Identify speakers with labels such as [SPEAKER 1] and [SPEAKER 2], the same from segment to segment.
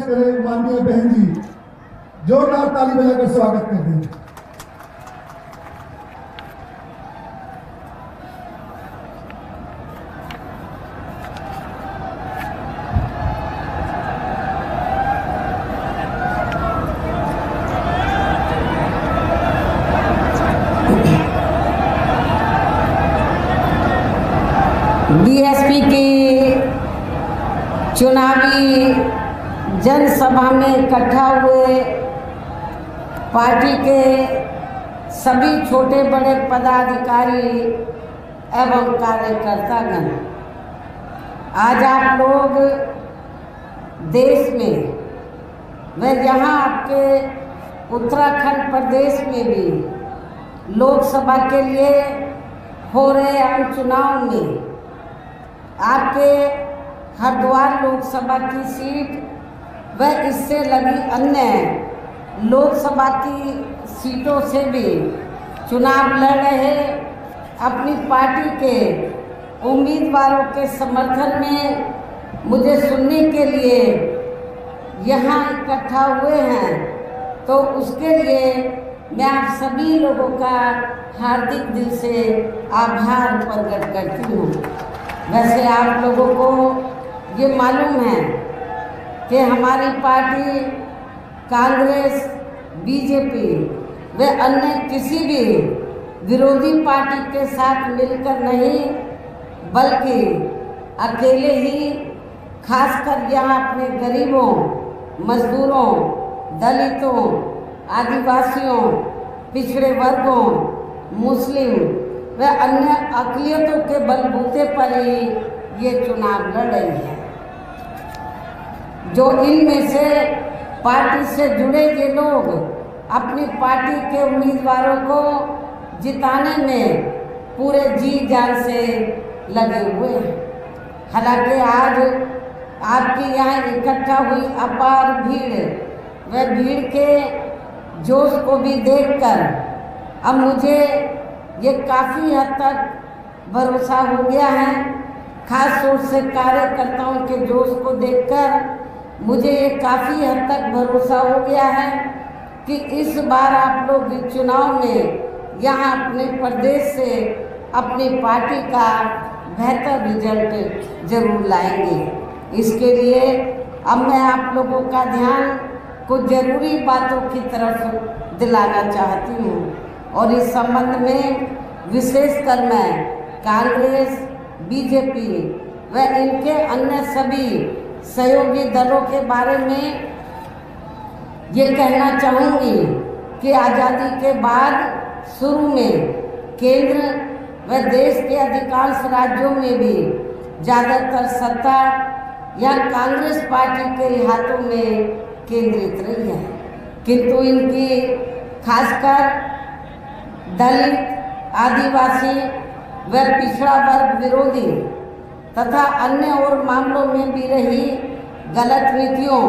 [SPEAKER 1] करें माननीय बहन जी, जोरदार ताली बजाकर स्वागत कर दें।
[SPEAKER 2] बीएसपी की चुनावी जनसभा में इकट्ठा हुए पार्टी के सभी छोटे बड़े पदाधिकारी एवं कार्यकर्तागण, आज आप लोग देश में व यहाँ आपके उत्तराखंड प्रदेश में भी लोकसभा के लिए हो रहे आम चुनाव में आपके हरिद्वार लोकसभा की सीट व इससे लगी अन्य लोकसभा की सीटों से भी चुनाव लड़ रहे अपनी पार्टी के उम्मीदवारों के समर्थन में मुझे सुनने के लिए यहाँ इकट्ठा हुए हैं, तो उसके लिए मैं आप सभी लोगों का हार्दिक दिल से आभार प्रकट करती हूँ। वैसे आप लोगों को ये मालूम है कि हमारी पार्टी कांग्रेस, बीजेपी व अन्य किसी भी विरोधी पार्टी के साथ मिलकर नहीं, बल्कि अकेले ही खासकर यहाँ अपने गरीबों, मजदूरों, दलितों, आदिवासियों, पिछड़े वर्गों, मुस्लिम व अन्य अक़लियतों के बलबूते पर ही ये चुनाव लड़ रही है। जो इनमें से पार्टी से जुड़े ये लोग अपनी पार्टी के उम्मीदवारों को जिताने में पूरे जी जान से लगे हुए हैं। हालांकि आज आपकी यहाँ इकट्ठा हुई अपार भीड़ व भीड़ के जोश को भी देखकर अब मुझे ये काफ़ी हद तक भरोसा हो गया है। खास तौर से कार्यकर्ताओं के जोश को देखकर मुझे ये काफ़ी हद तक भरोसा हो गया है कि इस बार आप लोग इस चुनाव में यहाँ अपने प्रदेश से अपनी पार्टी का बेहतर रिजल्ट जरूर लाएंगे। इसके लिए अब मैं आप लोगों का ध्यान कुछ ज़रूरी बातों की तरफ दिलाना चाहती हूँ और इस संबंध में विशेषकर मैं कांग्रेस, बीजेपी व इनके अन्य सभी सहयोगी दलों के बारे में ये कहना चाहूँगी कि आज़ादी के बाद शुरू में केंद्र व देश के अधिकांश राज्यों में भी ज़्यादातर सत्ता या कांग्रेस पार्टी के हाथों में केंद्रित रही है, किंतु इनकी खासकर दलित, आदिवासी व पिछड़ा वर्ग विरोधी तथा अन्य और मामलों में भी रही गलत नीतियों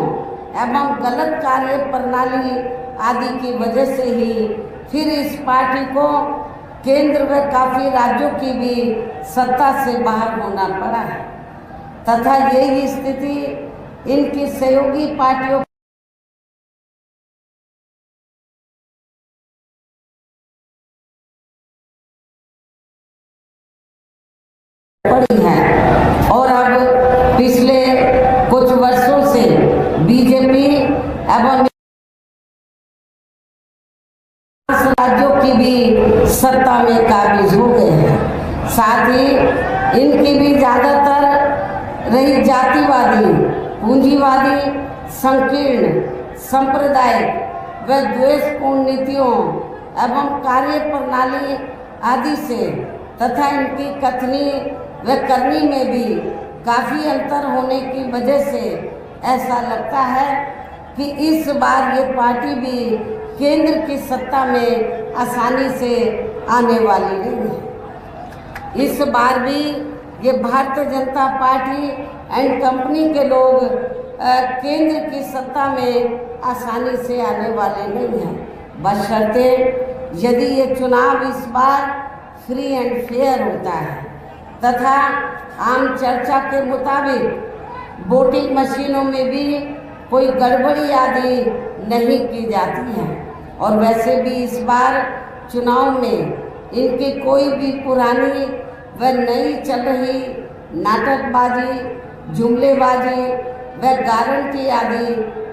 [SPEAKER 2] एवं गलत कार्य प्रणाली आदि की वजह से ही फिर इस पार्टी को केंद्र व काफ़ी राज्यों की भी सत्ता से बाहर होना पड़ा है तथा यही स्थिति इनकी सहयोगी पार्टियों पड़ी है। और अब पिछले कुछ वर्षों से बीजेपी एवं राज्यों की भी सत्ता में काबिज हो गए हैं। साथ ही इनकी भी ज़्यादातर रही जातिवादी, पूंजीवादी, संकीर्ण, सांप्रदायिक व द्वेषपूर्ण नीतियों एवं कार्य प्रणाली आदि से तथा इनकी कथनी व करनी में भी काफ़ी अंतर होने की वजह से ऐसा लगता है कि इस बार ये पार्टी भी केंद्र की सत्ता में आसानी से आने वाली नहीं है। इस बार भी ये Bharatiya Janata party and company के लोग केंद्र की सत्ता में आसानी से आने वाले नहीं हैं, बशर्ते यदि ये चुनाव इस बार फ्री एंड फेयर होता है तथा आम चर्चा के मुताबिक वोटिंग मशीनों में भी कोई गड़बड़ी आदि नहीं की जाती है। और वैसे भी इस बार चुनाव में इनकी कोई भी पुरानी व नई चल रही नाटकबाजी, जुमलेबाजी व गारंटी आदि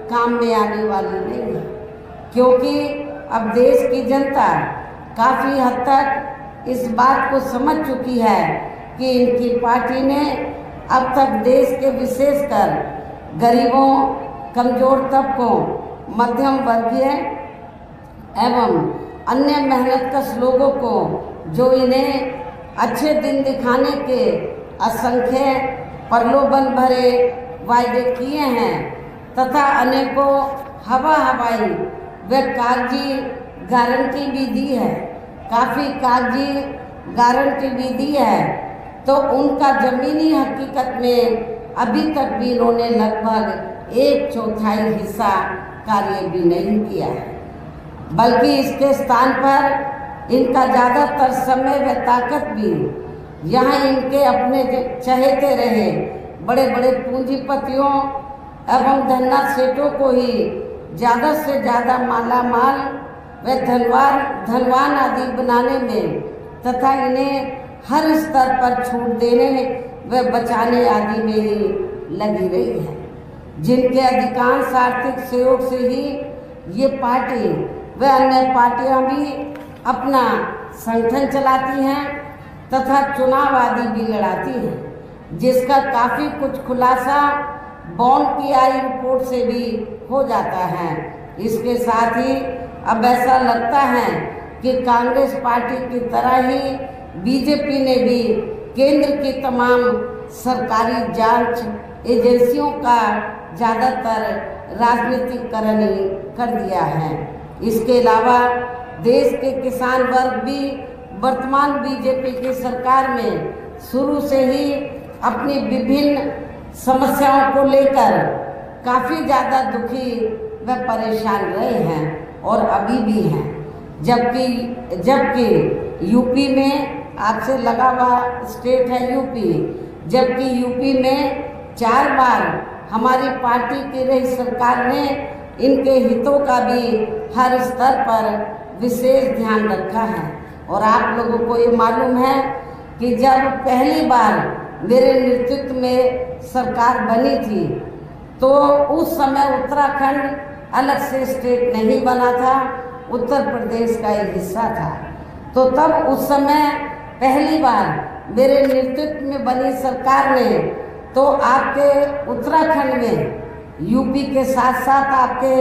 [SPEAKER 2] काम में आने वाली नहीं है, क्योंकि अब देश की जनता काफ़ी हद तक इस बात को समझ चुकी है कि इनकी पार्टी ने अब तक देश के विशेषकर गरीबों, कमज़ोर तबकों, मध्यम वर्गीय एवं अन्य मेहनतकश लोगों को जो इन्हें अच्छे दिन दिखाने के असंख्य प्रलोभन भरे वायदे किए हैं तथा अनेकों हवाई व कागजी गारंटी भी दी है, काफ़ी कागजी गारंटी भी दी है, तो उनका ज़मीनी हकीकत में अभी तक भी इन्होंने लगभग 1/4 हिस्सा कार्य भी नहीं किया है, बल्कि इसके स्थान पर इनका ज़्यादातर समय व ताकत भी यहाँ इनके अपने चहेते रहे बड़े बड़े पूंजीपतियों एवं धन्ना सेठों को ही ज़्यादा से ज़्यादा माला माल व धनवान आदि बनाने में तथा इन्हें हर स्तर पर छूट देने व बचाने आदि में ही लगी रही है, जिनके अधिकांश आर्थिक सहयोग से ही ये पार्टी व अन्य पार्टियां भी अपना संगठन चलाती हैं तथा चुनाव आदि भी लड़ाती हैं, जिसका काफ़ी कुछ खुलासा बॉन्ड की आई रिपोर्ट से भी हो जाता है। इसके साथ ही अब ऐसा लगता है कि कांग्रेस पार्टी की तरह ही बीजेपी ने भी केंद्र की तमाम सरकारी जांच एजेंसियों का ज़्यादातर राजनीतिकरण कर दिया है। इसके अलावा देश के किसान वर्ग भी वर्तमान बीजेपी की सरकार में शुरू से ही अपनी विभिन्न समस्याओं को लेकर काफ़ी ज़्यादा दुखी व परेशान रहे हैं और अभी भी हैं, जबकि यूपी में आपसे लगा हुआ स्टेट है यूपी, जबकि यूपी में 4 बार हमारी पार्टी की रही सरकार ने इनके हितों का भी हर स्तर पर विशेष ध्यान रखा है। और आप लोगों को ये मालूम है कि जब पहली बार मेरे नेतृत्व में सरकार बनी थी तो उस समय उत्तराखंड अलग से स्टेट नहीं बना था, उत्तर प्रदेश का एक हिस्सा था। तो तब उस समय पहली बार मेरे नेतृत्व में बनी सरकार ने तो आपके उत्तराखंड में यूपी के साथ साथ आपके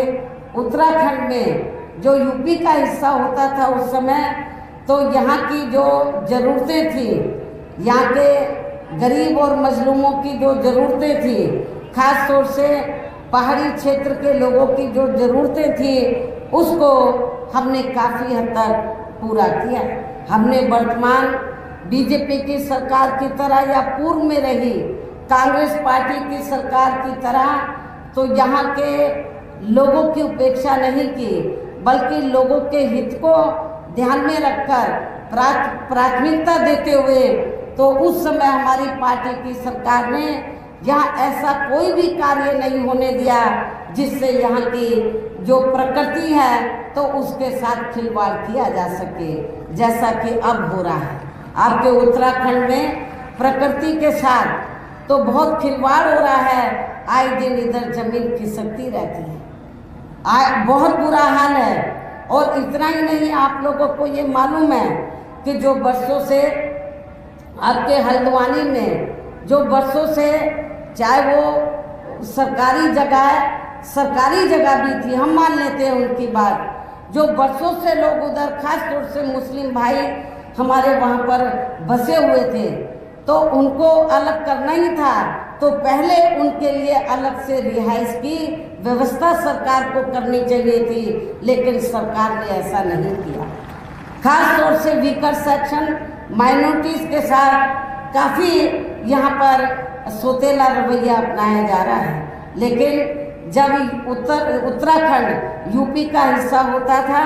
[SPEAKER 2] उत्तराखंड में जो यूपी का हिस्सा होता था उस समय, तो यहाँ की जो ज़रूरतें थी, यहाँ के गरीब और मजलूमों की जो ज़रूरतें थी, खास तौर से पहाड़ी क्षेत्र के लोगों की जो ज़रूरतें थी, उसको हमने काफ़ी हद तक पूरा किया। हमने वर्तमान बीजेपी की सरकार की तरह या पूर्व में रही कांग्रेस पार्टी की सरकार की तरह तो यहाँ के लोगों की उपेक्षा नहीं की, बल्कि लोगों के हित को ध्यान में रखकर प्राथमिकता देते हुए तो उस समय हमारी पार्टी की सरकार ने यहाँ ऐसा कोई भी कार्य नहीं होने दिया जिससे यहाँ की जो प्रकृति है तो उसके साथ खिलवाड़ किया जा सके, जैसा कि अब हो रहा है। आपके उत्तराखंड में प्रकृति के साथ तो बहुत खिलवाड़ हो रहा है, आए दिन इधर जमीन खिसकती रहती है, बहुत बुरा हाल है। और इतना ही नहीं, आप लोगों को ये मालूम है कि जो बरसों से आपके हल्द्वानी में जो बरसों से चाहे वो सरकारी जगह भी थी, हम मान लेते हैं उनकी बात, जो बरसों से लोग उधर खास तौर से मुस्लिम भाई हमारे वहाँ पर बसे हुए थे, तो उनको अलग करना ही था तो पहले उनके लिए अलग से रिहाइश की व्यवस्था सरकार को करनी चाहिए थी, लेकिन सरकार ने ऐसा नहीं किया। खास तौर से वीकर सेक्शन माइनॉरिटीज़ के साथ काफ़ी यहाँ पर सोतेला रवैया अपनाया जा रहा है। लेकिन जब उत्तराखंड यूपी का हिस्सा होता था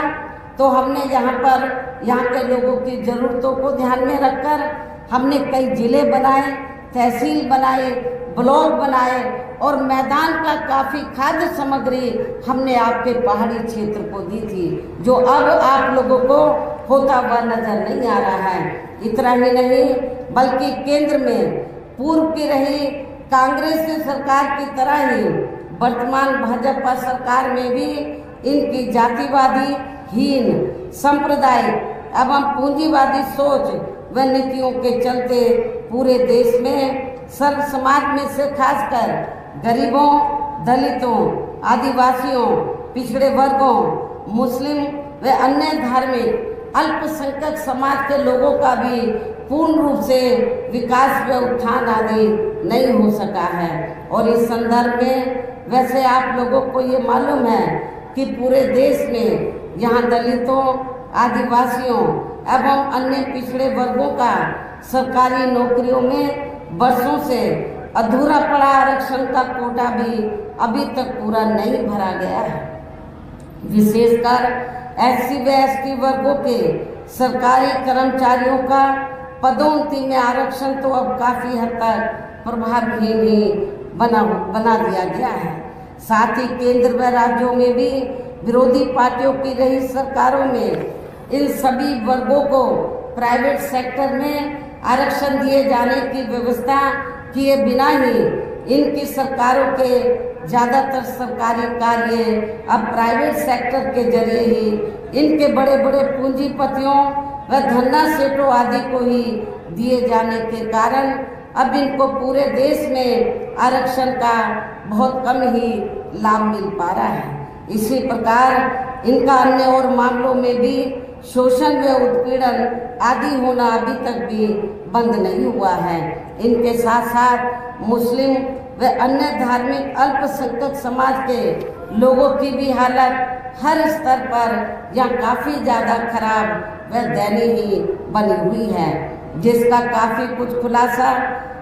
[SPEAKER 2] तो हमने यहाँ के लोगों की ज़रूरतों को ध्यान में रखकर हमने कई ज़िले बनाए, तहसील बनाए, ब्लॉक बनाए और मैदान का काफ़ी खाद्य सामग्री हमने आपके पहाड़ी क्षेत्र को दी थी, जो अब आप लोगों को होता हुआ नजर नहीं आ रहा है। इतना ही नहीं बल्कि केंद्र में पूर्व की रही कांग्रेस की सरकार की तरह ही वर्तमान भाजपा सरकार में भी इनकी जातिवादी हीन सांप्रदायिक एवं पूंजीवादी सोच व नीतियों के चलते पूरे देश में सर्व समाज में से खासकर गरीबों, दलितों, आदिवासियों, पिछड़े वर्गों, मुस्लिम व अन्य धार्मिक अल्पसंख्यक समाज के लोगों का भी पूर्ण रूप से विकास व उत्थान आदि नहीं हो सका है। और इस संदर्भ में वैसे आप लोगों को ये मालूम है कि पूरे देश में यहाँ दलितों, आदिवासियों एवं अन्य पिछड़े वर्गों का सरकारी नौकरियों में वर्षों से अधूरा पड़ा आरक्षण का कोटा भी अभी तक पूरा नहीं भरा गया है। विशेषकर SC व ST वर्गों के सरकारी कर्मचारियों का पदोन्नति में आरक्षण तो अब काफ़ी हद तक प्रभावहीन ही बना दिया गया है। साथ ही केंद्र व राज्यों में भी विरोधी पार्टियों की रही सरकारों में इन सभी वर्गों को प्राइवेट सेक्टर में आरक्षण दिए जाने की व्यवस्था किए बिना ही इनकी सरकारों के ज़्यादातर सरकारी कार्य अब प्राइवेट सेक्टर के जरिए ही इनके बड़े बड़े पूंजीपतियों व धन्ना सेठों आदि को ही दिए जाने के कारण अब इनको पूरे देश में आरक्षण का बहुत कम ही लाभ मिल पा रहा है। इसी प्रकार इनका अन्य और मामलों में भी शोषण व उत्पीड़न आदि होना अभी तक भी बंद नहीं हुआ है। इनके साथ साथ मुस्लिम व अन्य धार्मिक अल्पसंख्यक समाज के लोगों की भी हालत हर स्तर पर यह काफ़ी ज़्यादा खराब व दयनीय बनी हुई है, जिसका काफ़ी कुछ खुलासा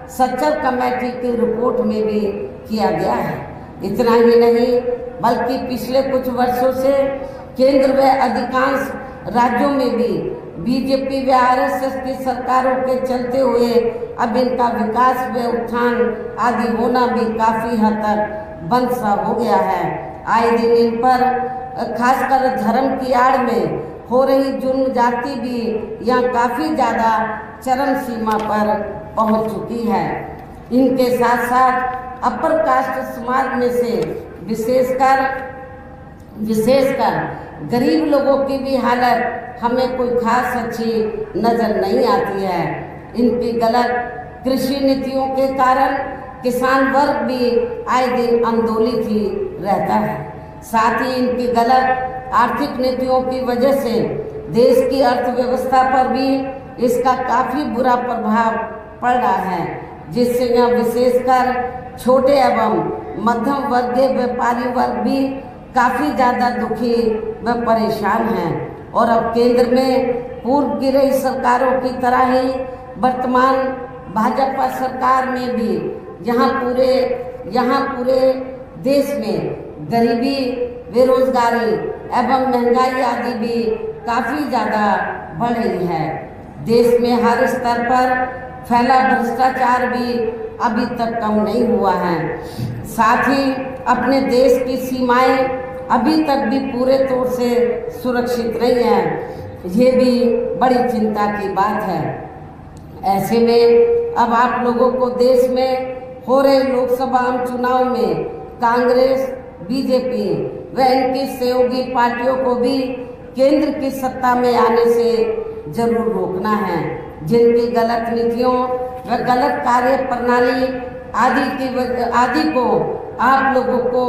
[SPEAKER 2] सच्चर कमेटी की रिपोर्ट में भी किया गया है। इतना ही नहीं बल्कि पिछले कुछ वर्षों से केंद्र व अधिकांश राज्यों में भी बीजेपी व RSS की सरकारों के चलते हुए अब इनका विकास व उत्थान आदि होना भी काफ़ी हद तक बंद सा हो गया है। आए दिन इन पर खासकर धर्म की आड़ में हो रही जुर्म जाति भी यहाँ काफ़ी ज़्यादा चरम सीमा पर पहुँच चुकी है। इनके साथ साथ अपर कास्ट समाज में से विशेषकर गरीब लोगों की भी हालत हमें कोई खास अच्छी नज़र नहीं आती है। इनकी गलत कृषि नीतियों के कारण किसान वर्ग भी आए दिन आंदोलित ही रहता है। साथ ही इनकी गलत आर्थिक नीतियों की वजह से देश की अर्थव्यवस्था पर भी इसका काफ़ी बुरा प्रभाव पड़ रहा है, जिससे यह विशेषकर छोटे एवं मध्यम वर्गीय व्यापारी वर्ग भी काफ़ी ज़्यादा दुखी व परेशान हैं। और अब केंद्र में पूर्व की रही सरकारों की तरह ही वर्तमान भाजपा सरकार में भी यहाँ पूरे देश में गरीबी, बेरोजगारी एवं महंगाई आदि भी काफ़ी ज़्यादा बढ़ रही है। देश में हर स्तर पर फैला भ्रष्टाचार भी अभी तक कम नहीं हुआ है। साथ ही अपने देश की सीमाएं अभी तक भी पूरे तौर से सुरक्षित नहीं है। ये भी बड़ी चिंता की बात है। ऐसे में अब आप लोगों को देश में हो रहे लोकसभा आम चुनाव में कांग्रेस, बीजेपी व इनकी सहयोगी पार्टियों को भी केंद्र की सत्ता में आने से जरूर रोकना है। जिनकी गलत नीतियों व गलत कार्य प्रणाली आदि को आप लोगों को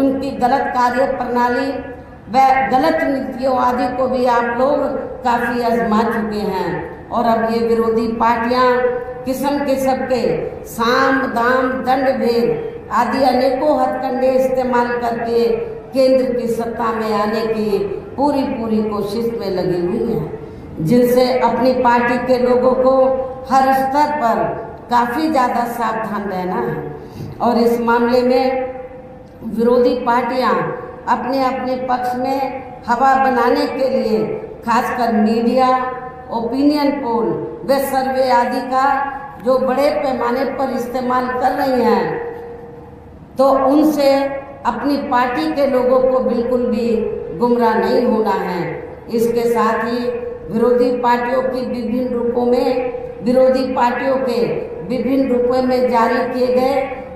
[SPEAKER 2] उनकी गलत कार्य प्रणाली व गलत नीतियों आदि को भी आप लोग काफ़ी आजमा चुके हैं। और अब ये विरोधी पार्टियां किस्म किस्म के साम दाम दंड भेद आदि अनेकों हथकंडे इस्तेमाल करके केंद्र की सत्ता में आने की पूरी कोशिश में लगी हुई हैं, जिनसे अपनी पार्टी के लोगों को हर स्तर पर काफ़ी ज़्यादा सावधान रहना है। और इस मामले में विरोधी पार्टियां अपने अपने पक्ष में हवा बनाने के लिए खासकर मीडिया, ओपिनियन पोल व सर्वे आदि का जो बड़े पैमाने पर इस्तेमाल कर रही हैं, तो उनसे अपनी पार्टी के लोगों को बिल्कुल भी गुमराह नहीं होना है। इसके साथ ही विरोधी पार्टियों के विभिन्न रूपों में जारी किए गए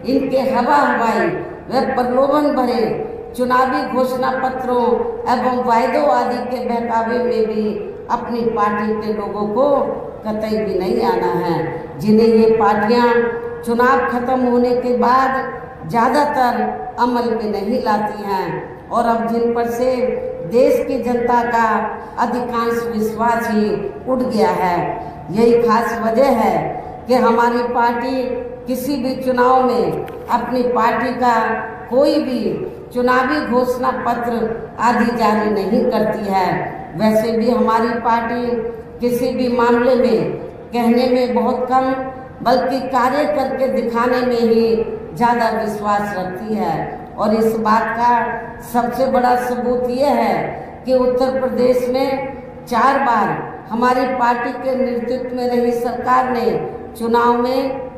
[SPEAKER 2] इनके हवा हवाई व प्रलोभन भरे चुनावी घोषणा पत्रों एवं वायदों आदि के बहकावे में भी अपनी पार्टी के लोगों को कतई भी नहीं आना है, जिन्हें ये पार्टियां चुनाव खत्म होने के बाद ज़्यादातर अमल में नहीं लाती हैं और अब जिन पर से देश की जनता का अधिकांश विश्वास ही उठ गया है। यही खास वजह है कि हमारी पार्टी किसी भी चुनाव में अपनी पार्टी का कोई भी चुनावी घोषणा पत्र आदि जारी नहीं करती है। वैसे भी हमारी पार्टी किसी भी मामले में कहने में बहुत कम बल्कि कार्य करके दिखाने में ही ज़्यादा विश्वास रखती है। और इस बात का सबसे बड़ा सबूत ये है कि उत्तर प्रदेश में 4 बार हमारी पार्टी के नेतृत्व में रही सरकार ने चुनाव में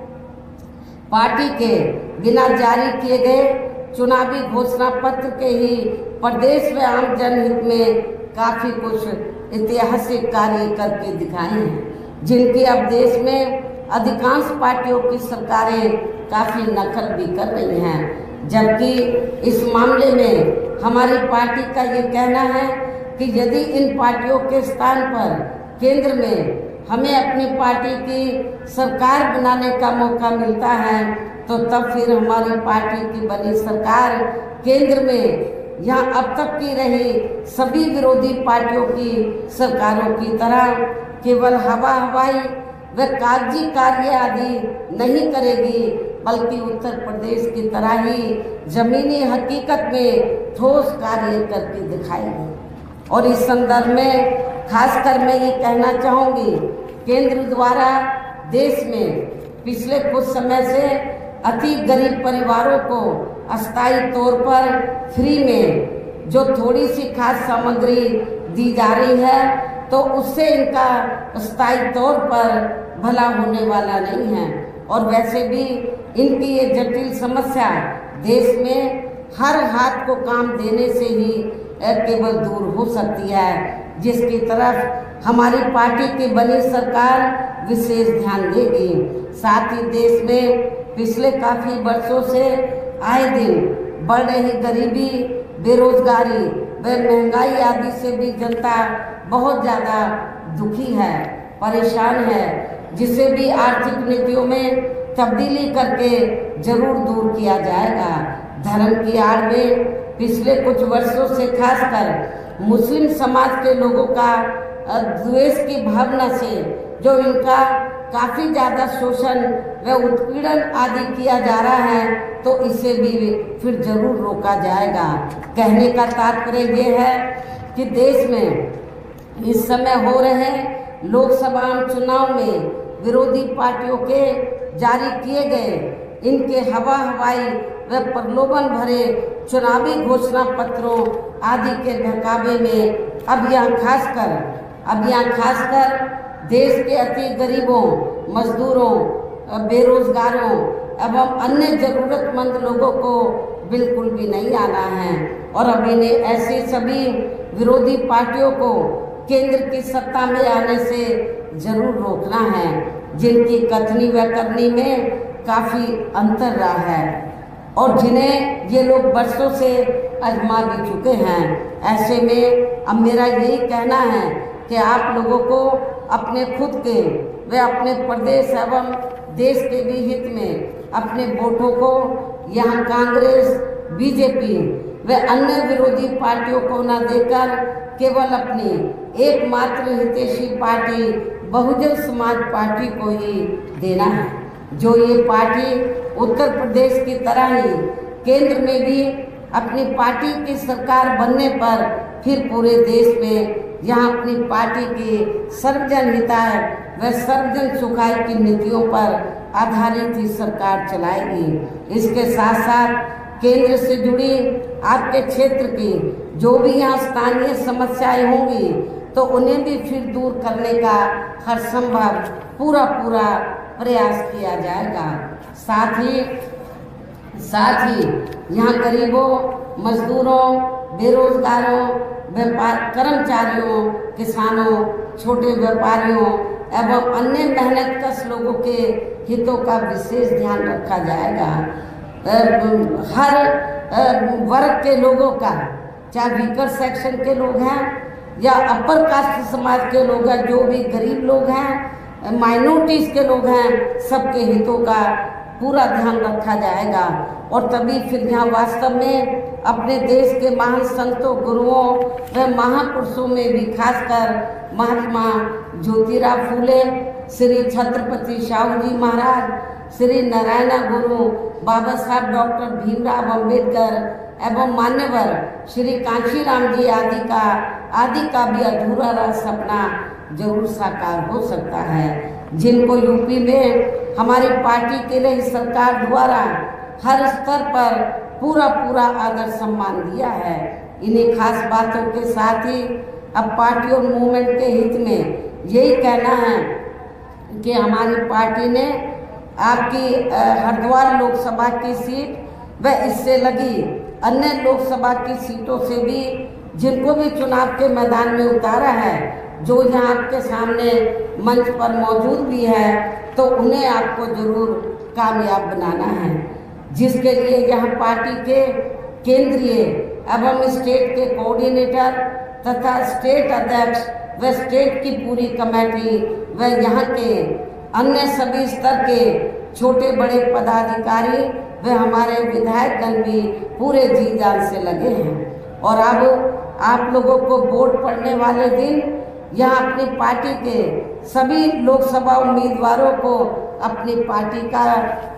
[SPEAKER 2] पार्टी के बिना जारी किए गए चुनावी घोषणा पत्र के ही प्रदेश व आम जनहित में काफ़ी कुछ ऐतिहासिक कार्य करके दिखाए हैं, जिनकी अब देश में अधिकांश पार्टियों की सरकारें काफ़ी नकल भी कर रही हैं। जबकि इस मामले में हमारी पार्टी का ये कहना है कि यदि इन पार्टियों के स्थान पर केंद्र में हमें अपनी पार्टी की सरकार बनाने का मौका मिलता है, तो तब फिर हमारी पार्टी की बनी सरकार केंद्र में यहाँ अब तक की रही सभी विरोधी पार्टियों की सरकारों की तरह केवल हवा हवाई व कागजी कार्य आदि नहीं करेगी, बल्कि उत्तर प्रदेश की तरह ही जमीनी हकीकत में ठोस कार्य करके दिखाएगी। और इस संदर्भ में खासकर मैं ये कहना चाहूँगी, केंद्र द्वारा देश में पिछले कुछ समय से अति गरीब परिवारों को अस्थायी तौर पर फ्री में जो थोड़ी सी खाद्य सामग्री दी जा रही है, तो उससे इनका अस्थायी तौर पर भला होने वाला नहीं है। और वैसे भी इनकी ये जटिल समस्या देश में हर हाथ को काम देने से ही केवल दूर हो सकती है, जिसकी तरफ हमारी पार्टी की बनी सरकार विशेष ध्यान देगी। साथ ही देश में पिछले काफ़ी वर्षों से आए दिन बढ़ रही गरीबी, बेरोजगारी व महंगाई आदि से भी जनता बहुत ज़्यादा दुखी है, परेशान है, जिसे भी आर्थिक नीतियों में तब्दीली करके जरूर दूर किया जाएगा। धर्म की आड़ में पिछले कुछ वर्षों से खासकर मुस्लिम समाज के लोगों का द्वेष की भावना से जो इनका काफ़ी ज़्यादा शोषण व उत्पीड़न आदि किया जा रहा है, तो इसे भी फिर जरूर रोका जाएगा। कहने का तात्पर्य ये है कि देश में इस समय हो रहे लोकसभा चुनाव में विरोधी पार्टियों के जारी किए गए इनके हवा हवाई व प्रलोभन भरे चुनावी घोषणा पत्रों आदि के बहकावे में अब यहाँ खासकर देश के अति गरीबों, मजदूरों, बेरोजगारों एवं अन्य ज़रूरतमंद लोगों को बिल्कुल भी नहीं आना है। और अब इन्हें ऐसी सभी विरोधी पार्टियों को केंद्र की सत्ता में आने से जरूर रोकना है, जिनकी कथनी व करनी में काफ़ी अंतर रहा है और जिन्हें ये लोग वर्षों से आजमा भी चुके हैं। ऐसे में अब मेरा यही कहना है कि आप लोगों को अपने खुद के व अपने प्रदेश एवं देश के भी हित में अपने वोटों को यहाँ कांग्रेस, बीजेपी व अन्य विरोधी पार्टियों को न देकर केवल अपनी एकमात्र हितैषी पार्टी बहुजन समाज पार्टी को ही देना है, जो ये पार्टी उत्तर प्रदेश की तरह ही केंद्र में भी अपनी पार्टी की सरकार बनने पर फिर पूरे देश में यहाँ अपनी पार्टी की सर्वजन हिताय व सर्वजन सुखाय की नीतियों पर आधारित ही सरकार चलाएगी। इसके साथ साथ केंद्र से जुड़ी आपके क्षेत्र की जो भी यहाँ स्थानीय समस्याएं होंगी, तो उन्हें भी फिर दूर करने का हर संभव पूरा प्रयास किया जाएगा। साथ ही यहाँ गरीबों, मजदूरों, बेरोजगारों, व्यापार कर्मचारियों, किसानों, छोटे व्यापारियों एवं अन्य मेहनतकश लोगों के हितों का विशेष ध्यान रखा जाएगा। हर वर्ग के लोगों का, चाहे वीकर सेक्शन के लोग हैं या अपर कास्ट समाज के लोग हैं, जो भी गरीब लोग हैं, माइनॉरिटीज़ के लोग हैं, सबके हितों का पूरा ध्यान रखा जाएगा। और तभी फिर यहाँ वास्तव में अपने देश के महान संतों, गुरुओं व महापुरुषों में भी खासकर महात्मा ज्योतिराव फूले, श्री छत्रपति शाहू जी महाराज, श्री नारायण गुरु, बाबा साहब डॉक्टर भीमराव अंबेडकर एवं मान्यवर श्री कांशीराम जी आदि का भी अधूरा सपना जरूर साकार हो सकता है, जिनको यूपी में हमारी पार्टी के लिए सरकार द्वारा हर स्तर पर पूरा आदर सम्मान दिया है। इन्हीं खास बातों के साथ ही अब पार्टी और मूवमेंट के हित में यही कहना है कि हमारी पार्टी ने आपकी हरिद्वार लोकसभा की सीट व इससे लगी अन्य लोकसभा की सीटों से भी जिनको भी चुनाव के मैदान में उतारा है, जो यहाँ आपके सामने मंच पर मौजूद भी है, तो उन्हें आपको जरूर कामयाब बनाना है, जिसके लिए यहाँ पार्टी के केंद्रीय एवं स्टेट के कोऑर्डिनेटर तथा स्टेट अध्यक्ष व स्टेट की पूरी कमेटी व यहाँ के अन्य सभी स्तर के छोटे बड़े पदाधिकारी व हमारे विधायकगण भी पूरे जी जान से लगे हैं। और अब आप लोगों को वोट पड़ने वाले दिन यहाँ अपनी पार्टी के सभी लोकसभा उम्मीदवारों को अपनी पार्टी का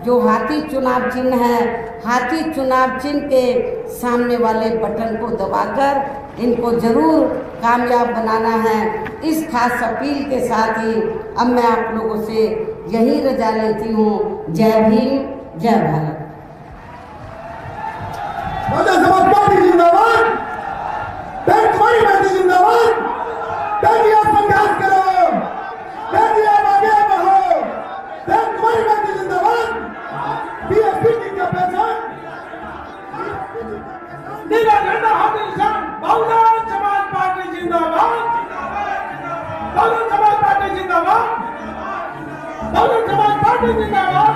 [SPEAKER 2] जो हाथी चुनाव चिन्ह है, हाथी चुनाव चिन्ह के सामने वाले बटन को दबाकर इनको जरूर कामयाब बनाना है। इस खास अपील के साथ ही अब मैं आप लोगों से यही रजा लेती हूँ। जय भीम, जय भारत।
[SPEAKER 1] समाज पार्टी जिंदाबाद, तुम्हारी पार्टी जिंदाबाद, आप संघर्ष करो, आप आगे बढ़ो, तुम्हारी पार्टी जिंदाबाद, बीएसपी की क्या पहचान,
[SPEAKER 3] नीला झंडा हाथ निशान, बहुजन समाज पार्टी जिंदाबाद, बहुजन समाज पार्टी जिंदाबाद, बहुजन समाज पार्टी जिंदाबाद, जिंदाबाद।